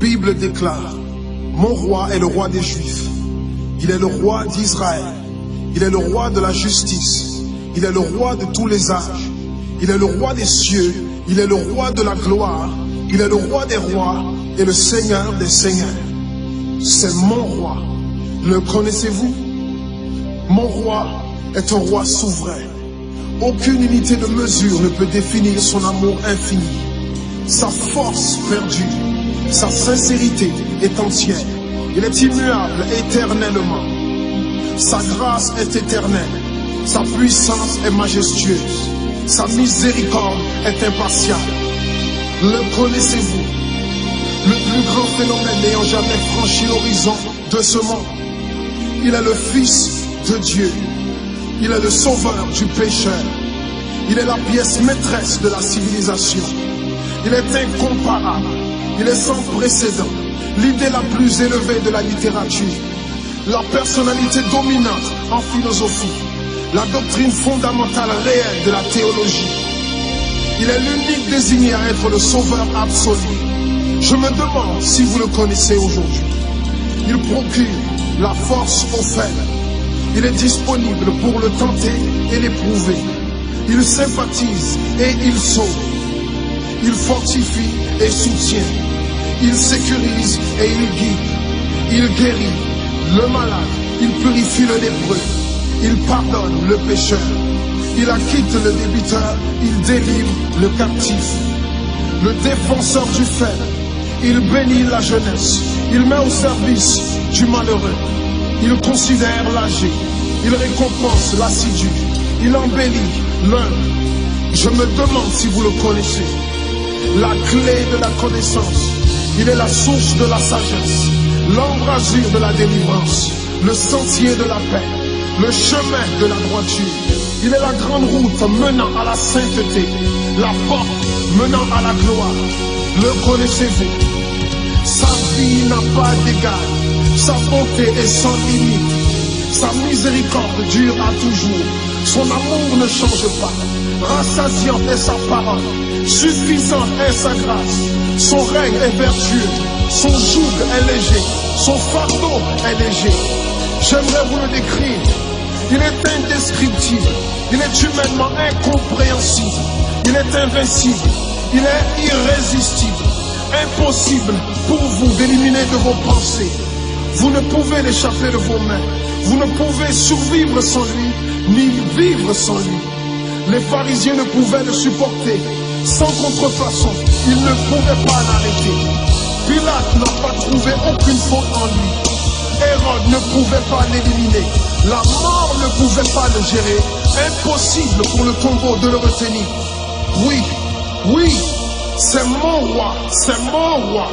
Bible déclare, mon roi est le roi des Juifs. Il est le roi d'Israël. Il est le roi de la justice. Il est le roi de tous les âges. Il est le roi des cieux. Il est le roi de la gloire. Il est le roi des rois et le Seigneur des seigneurs. C'est mon roi. Le connaissez-vous? Mon roi est un roi souverain. Aucune unité de mesure ne peut définir son amour infini. Sa force perdue, sa sincérité est entière. Il est immuable éternellement. Sa grâce est éternelle. Sa puissance est majestueuse. Sa miséricorde est impartiale. Le connaissez-vous? Le plus grand phénomène n'ayant jamais franchi l'horizon de ce monde. Il est le Fils de Dieu. Il est le sauveur du pécheur. Il est la pièce maîtresse de la civilisation. Il est incomparable. Il est sans précédent. L'idée la plus élevée de la littérature. La personnalité dominante en philosophie. La doctrine fondamentale réelle de la théologie. Il est l'unique désigné à être le sauveur absolu. Je me demande si vous le connaissez aujourd'hui. Il procure la force aux faibles. Il est disponible pour le tenter et l'éprouver. Il sympathise et il sauve. Il fortifie et soutient. Il sécurise et il guide. Il guérit le malade. Il purifie le lépreux. Il pardonne le pécheur. Il acquitte le débiteur. Il délivre le captif. Le défenseur du faible. Il bénit la jeunesse. Il met au service du malheureux. Il considère l'âgé. Il récompense l'assidu. Il embellit l'humble. Je me demande si vous le connaissez. La clé de la connaissance. Il est la source de la sagesse. L'embrasure de la délivrance. Le sentier de la paix. Le chemin de la droiture. Il est la grande route menant à la sainteté. La porte menant à la gloire. Le connaissez-vous? Sa vie n'a pas d'égal. Sa bonté est sans limite. Sa miséricorde dure à toujours. Son amour ne change pas. Rassasiante est sa parole. Suffisante est sa grâce. Son règne est vertueux. Son joug est léger. Son fardeau est léger. J'aimerais vous le décrire. Il est indescriptible. Il est humainement incompréhensible. Il est invincible. Il est irrésistible. Impossible pour vous d'éliminer de vos pensées. Vous ne pouvez l'échapper de vos mains. Vous ne pouvez survivre sans lui, ni vivre sans lui. Les pharisiens ne pouvaient le supporter. Sans contrefaçon, ils ne pouvaient pas l'arrêter. Pilate n'a pas trouvé aucune faute en lui. Hérode ne pouvait pas l'éliminer. La mort ne pouvait pas le gérer. Impossible pour le tombeau de le retenir. Oui, oui, c'est mon roi, c'est mon roi.